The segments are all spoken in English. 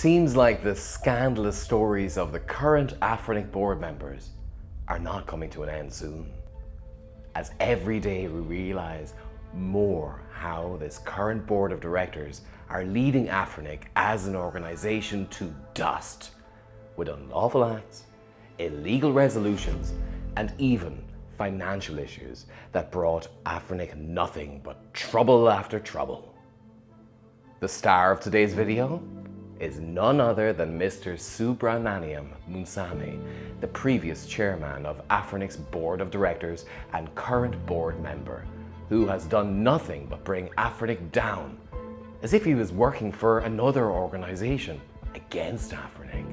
seems like the scandalous stories of the current Afrinic board members are not coming to an end soon, as every day we realize more how this current board of directors are leading Afrinic as an organization to dust with unlawful acts, illegal resolutions, and even financial issues that brought Afrinic nothing but trouble after trouble. The star of today's video is none other than Mr. Subramaniam Musami, the previous chairman of Afrinic's board of directors and current board member, who has done nothing but bring Afrinic down, as if he was working for another organization against Afrinic.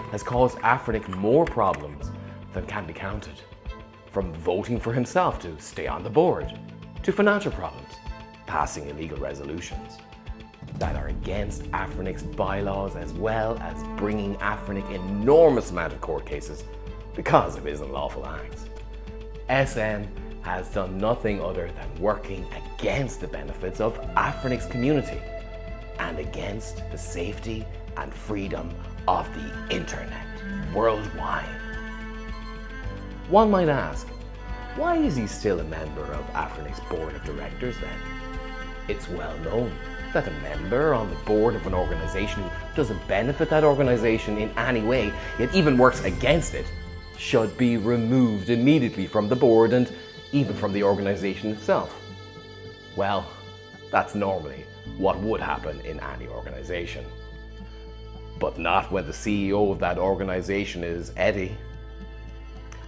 Has caused Afrinic more problems than can be counted, from voting for himself to stay on the board, to financial problems, passing illegal resolutions that are against Afrinic's bylaws, as well as bringing Afrinic enormous amount of court cases because of his unlawful acts. SM has done nothing other than working against the benefits of Afrinic's community and against the safety and freedom of the internet worldwide. One might ask, why is he still a member of Afrinic's board of directors then? It's well known that a member on the board of an organization who doesn't benefit that organization in any way, yet even works against it, should be removed immediately from the board and even from the organization itself. Well, that's normally what would happen in any organization. But not when the CEO of that organization is Eddy,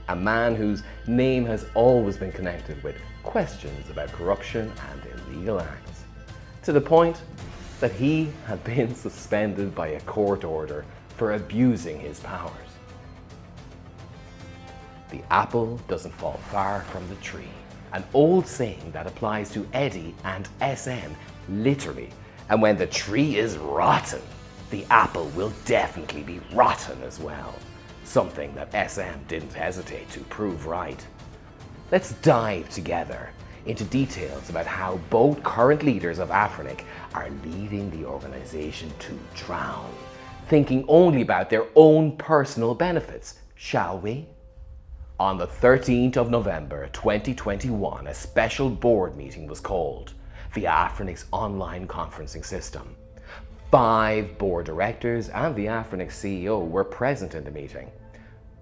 a man whose name has always been connected with questions about corruption and illegal acts, to the point that he had been suspended by a court order for abusing his powers. The apple doesn't fall far from the tree, an old saying that applies to Eddy and SM literally, and when the tree is rotten, the apple will definitely be rotten as well, something that SM didn't hesitate to prove right. Let's dive together into details about how both current leaders of Afrinic are leading the organization to drown, thinking only about their own personal benefits, shall we? On the 13th of November 2021, a special board meeting was called via Afrinic's online conferencing system. 5 board directors and the Afrinic CEO were present in the meeting.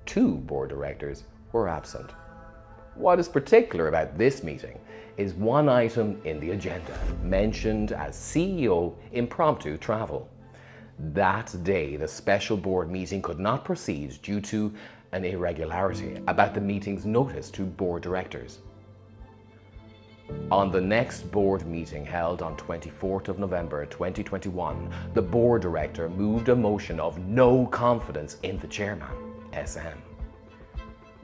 2 board directors were absent. What is particular about this meeting is one item in the agenda mentioned as CEO impromptu travel. That day, the special board meeting could not proceed due to an irregularity about the meeting's notice to board directors. On the next board meeting held on 24th of November 2021, the board director moved a motion of no confidence in the chairman, SM.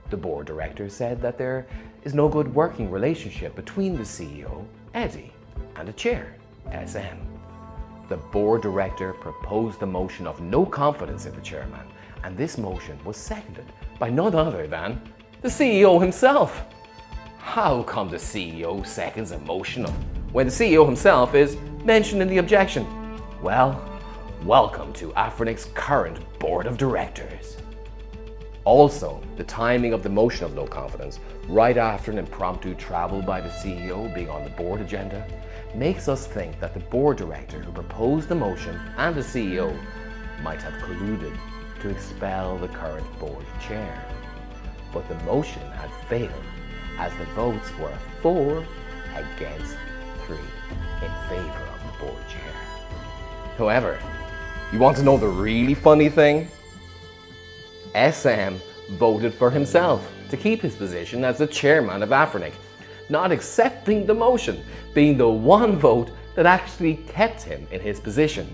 The board director said that there is no good working relationship between the CEO, Eddy, and the chair, SM. The board director proposed the motion of no confidence in the chairman, and this motion was seconded by none other than the CEO himself. How come the CEO seconds a motion when the CEO himself is mentioned in the objection? Well, welcome to Afrinic's current board of directors. Also, the timing of the motion of no confidence, right after an impromptu travel by the CEO being on the board agenda, makes us think that the board director who proposed the motion and the CEO might have colluded to expel the current board chair. But the motion had failed, as the votes were 4 against 3 in favor of the board chair. However, you want to know the really funny thing? SM voted for himself to keep his position as the chairman of Afrinic, not accepting the motion, being the one vote that actually kept him in his position.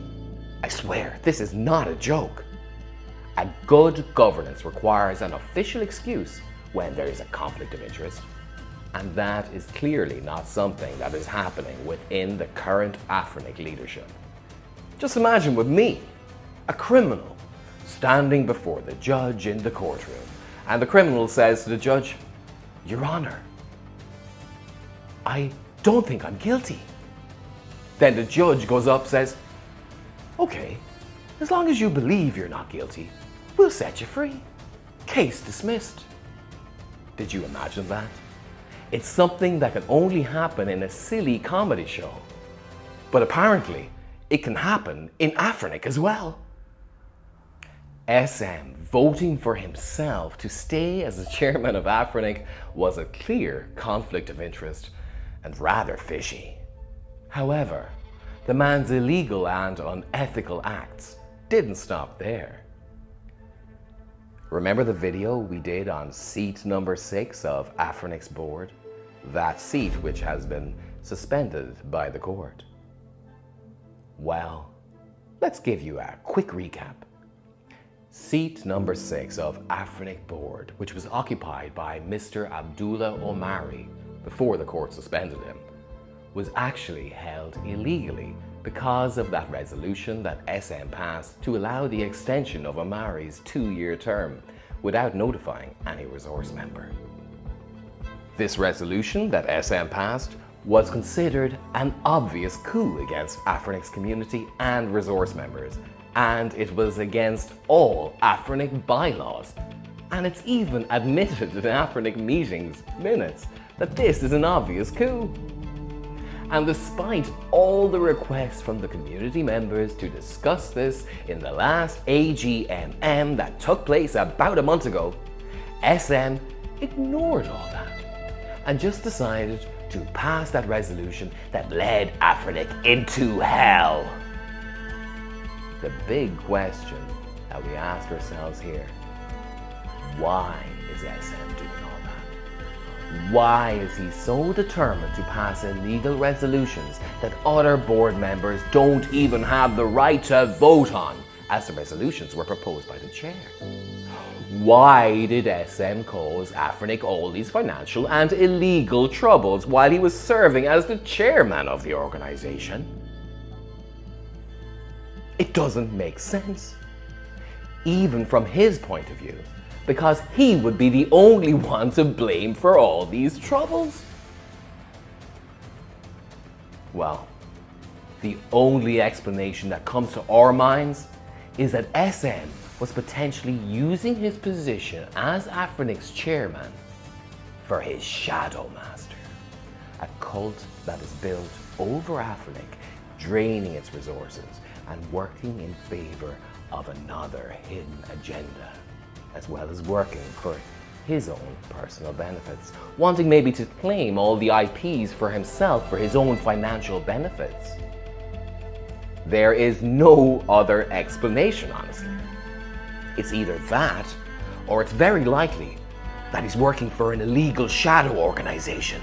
I swear, this is not a joke. A good governance requires an official excuse when there is a conflict of interest, and that is clearly not something that is happening within the current Afrinic leadership. Just imagine with me, a criminal, standing before the judge in the courtroom, and the criminal says to the judge, "Your Honor, I don't think I'm guilty." Then the judge goes up and says, Okay, as long as you believe you're not guilty, we'll set you free. Case dismissed. Did you imagine that? It's something that can only happen in a silly comedy show. But apparently, it can happen in Afrinic as well. SM voting for himself to stay as the chairman of Afrinic was a clear conflict of interest and rather fishy. However, the man's illegal and unethical acts didn't stop there. Remember the video we did on seat number 6 of Afrinic's board? That seat which has been suspended by the court. Well, let's give you a quick recap. Seat number 6 of Afrinic board, which was occupied by Mr. Abdullah Omari before the court suspended him, was actually held illegally because of that resolution that SM passed to allow the extension of Omari's 2-year term without notifying any resource member. This resolution that SM passed was considered an obvious coup against Afrinic's community and resource members, and it was against all Afrinic bylaws. And it's even admitted in Afrinic meetings minutes that this is an obvious coup. And despite all the requests from the community members to discuss this in the last AGMM that took place about a month ago, SM ignored all that and just decided to pass that resolution that led Afrinic into hell. The big question that we ask ourselves here: why is SM doing all that? Why is he so determined to pass illegal resolutions that other board members don't even have the right to vote on, as the resolutions were proposed by the chair? Why did SM cause Afrinic all these financial and illegal troubles while he was serving as the chairman of the organization? It doesn't make sense, even from his point of view, because he would be the only one to blame for all these troubles. Well, the only explanation that comes to our minds is that SM was potentially using his position as Afrinic's chairman for his shadow master, a cult that is built over Afrinic, draining its resources and working in favor of another hidden agenda, as well as working for his own personal benefits, wanting maybe to claim all the IPs for himself for his own financial benefits. There is no other explanation, honestly. It's either that, or it's very likely that he's working for an illegal shadow organization.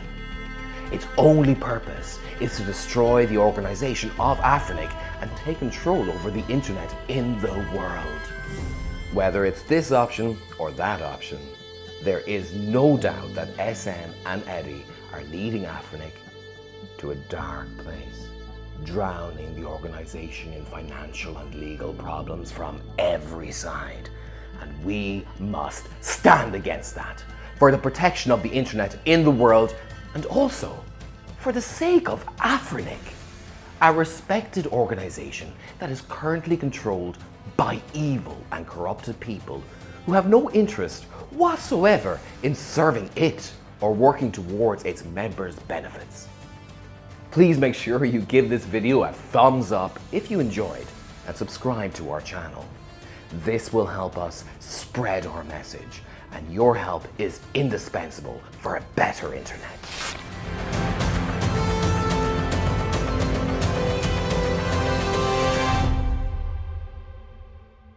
Its only purpose is to destroy the organization of Afrinic and take control over the internet in the world. Whether it's this option or that option, there is no doubt that SM and Eddy are leading Afrinic to a dark place, drowning the organization in financial and legal problems from every side. And we must stand against that for the protection of the internet in the world, and also for the sake of Afrinic, a respected organization that is currently controlled by evil and corrupted people who have no interest whatsoever in serving it or working towards its members' benefits. Please make sure you give this video a thumbs up if you enjoyed and subscribe to our channel. This will help us spread our message, and your help is indispensable for a better internet.